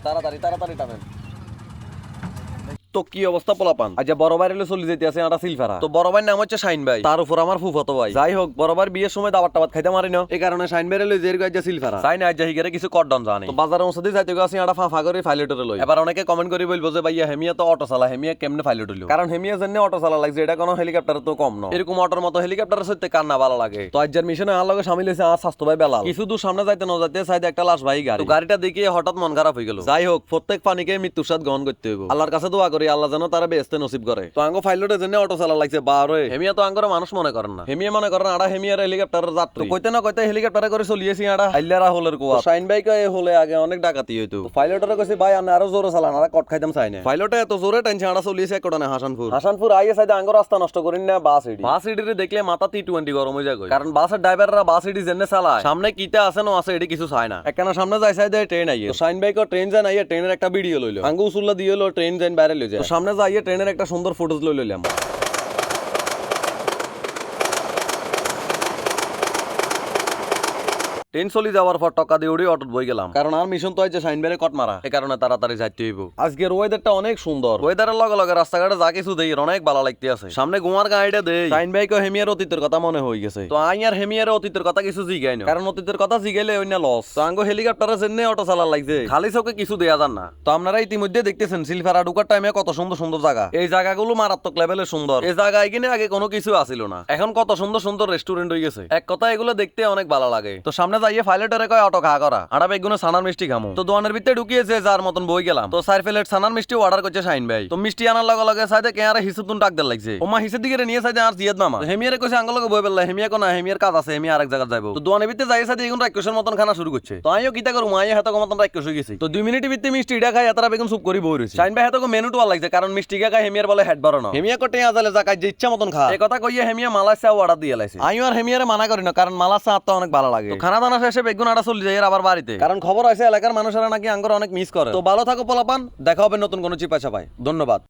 তাড়াতাড়ি তাড়াতাড়ি টানেন। তো কি অবস্থা পোলাপান? আচ্ছা বড় ভাই রেলে চলে যেতে আছে একটা সিলফারা। তো বড় ভাইয়ের নাম হচ্ছে শাইন ভাই, তার উপর আমার ফুফাতো ভাই। যাই হোক বড় ভাইয়ের বিয়ের সময় দাবাত টাবাত খাইতে মারি না, এই কারণে শাইন ভাই রেলে যে আজ্জা সিলফারা চাই না, আজ্জা হিগারে কিছু কটডন জানি। তো বাজারে ওসদি যাইতে গেছি একটা ফাঁফা করে ফাইলেটরে লই। এবার অনেকে কমেন্ট করে বলবো যে ভাইয়া হেমিয়া তো অটো চালা, হেমিয়া কেমনে ফাইলেট হইলো? কারণ হেমিয়া জন্য অটো চালা লাগছে, এটা কোনো হেলিকপ্টার তো কম না। এরকম অটোর মতো হেলিকপ্টারের সাথে কার না ভালো লাগে। তো আজ্জার মিশনে আর লগে শামিল হয়েছে আর স্বাস্থ্য ভাই বেলাল। কিছু দূর সামনে যাইতে না যাইতে সাইডে একটা লাশ ভাই গাড়ি। তো গাড়িটা দেখে হঠাৎ মন খারাপ হয়ে গেল। যাই হোক প্রত্যেক পানিকে মৃত্যুর সাথে গ্রহণ করতে হবে। আল্লাহর কাছে দোয়া করি আল্লাহ যেন তারা বেহেশতে নসিব করে। তো আঙ্গো ফাইলটের জন্য অটো চালা লাগছে বারে। হেমিয়া তো আঙ্গর মানুষ মনে করেন না, হেমিয়া মনে করেন আড়া হেমিয়ার হেলিকপ্টারের যাত্রী। কইতে না কইতে হেলিকপ্টারে করে চলিয়েছি আড়া হাইলারা হোলের কুয়া। শাইন ভাই কয় হলে আগে অনেক ডাকাতি হইতো। ফাইলটের কইছে ভাই আমি আরো জোরে চালান, আড়া কট খাইতাম চাই না। ফাইলটে এত জোরে টেনশন আড়া চলিয়েছে কোটানে হাসানপুর আইয়ে সাইডে আঙ্গর রাস্তা নষ্ট করেন না। বাস ইডি দেখলে মাথা T20 গরম হয়ে যায়, কারণ বাসের ড্রাইভাররা বাস ইডি জেনে চালায়, সামনে কিতে আছে না আছে এডি কিছু চায় না। একখানা সামনে যাই সাইডে ট্রেন আইয়ে। তো শাইন ভাই কয় ট্রেন যান আইয়ে ট্রেনের একটা ভিডিও লইলো, আঙ্গু উসুল্লা দিয়ে হলো ট্রেন যান বাইরে লই যায়। সামনে যাইয়ে ট্রেনের একটা সুন্দর ফুটেজ লইলাম। ট্রেন চলি যাওয়ার পর টকা দিয়ে উড়ে অটোত বই গেলাম, কারণ আর মিশন তো শাইন বাইরে কট মারা, এই কারণে তাড়াতাড়ি যাইতে হইব। আজকের ওয়েদারটা অনেক সুন্দর, ওয়েদারের লগে লগে রাস্তাঘাটে যা কিছু দেই অনেক ভালো লাগতে আছে। সামনে গোমার গাড়িটা দেই শাইন ভাই কো হেমিয়ার অতীতের কথা মনে হয়ে গেছে। তো আই আর হেমিয়ার অতীতের কথা কিছু জিগাই না, কারণ অতীতের কথা জিগাইলে অন্য লস। তো আঙ্গো হেলিকপ্টারের জন্য অটো চালা লাগছে, খালি চোখে কিছু দেয়া যান না। তো আপনারা ইতিমধ্যে দেখতেছেন সিলফারা ঢুকার টাইমে কত সুন্দর সুন্দর জায়গা। এই জায়গাগুলো মারাত্মক লেভেলের সুন্দর। এই জায়গায় কিনে আগে কোনো কিছু আসিল না, এখন কত সুন্দর সুন্দর রেস্টুরেন্ট হয়ে গেছে। এক কথা এগুলো দেখতে অনেক ভালো লাগে। তো সামনে যাইয়ে ফাইলেটারে কয় অটো খা করা, আড়া বেগুনো ছানার মিষ্টি খামো। তো দোকানের ভিতরে ঢুকিয়েছে যার মতন বই গেলাম। তো 4 প্লেট ছানার মিষ্টি অর্ডার করছে শাইন ভাই। তো মিষ্টি আনার লগে লগে সাইডে কে আরে হিসুতুন টাক দেন লাগছে। ওমা হিসের দিকে নিয়ে সাইডে আর জিয়াদ মামা হেমিয়ারে কইছে আঙ্গল লগে বই বেলা, হেমিয়া কোনা হেমিয়ার কাজ আছে, হেমিয়া আরেক জায়গা যাইবো। তো দোকানের ভিতরে যাই সাইডে এখন রাক্ষসের মতন খানা শুরু করছে। তো আমিও কিতা করব, আইও হাতে মতন রাক্ষস হয়ে গেছি। তো 2 মিনিটের ভিতরে মিষ্টি এটা খাই এতরা বেগুন সুপ করি বই রইছে। শাইন ভাই হাতে মেনু টোয়া লাগছে, কারণ মিষ্টি খাই হেমিয়ার বলে হেড বাড়ানো। হেমিয়া কোটে আজালে জাকাই যে ইচ্ছা মতন খা, এই কথা কইয়ে হেমিয়া মালাসা অর্ডার দিয়ে লাইছে। আইও আর হেমিয়ারে মানা করি না, কারণ মালাসা আত্মা অনেক ভালো লাগে। তো খানা দানা শেষে বেগুন আড়া চলে যায় আবার বাড়িতে, কারণ খবর আছে এলাকার মানুষেরা নাকি আঙ্গর অনেক মিস করে। তো ভালো থাকো পোলাপান, দেখা হবে নতুন কোনো চিপা চাপায়। ধন্যবাদ।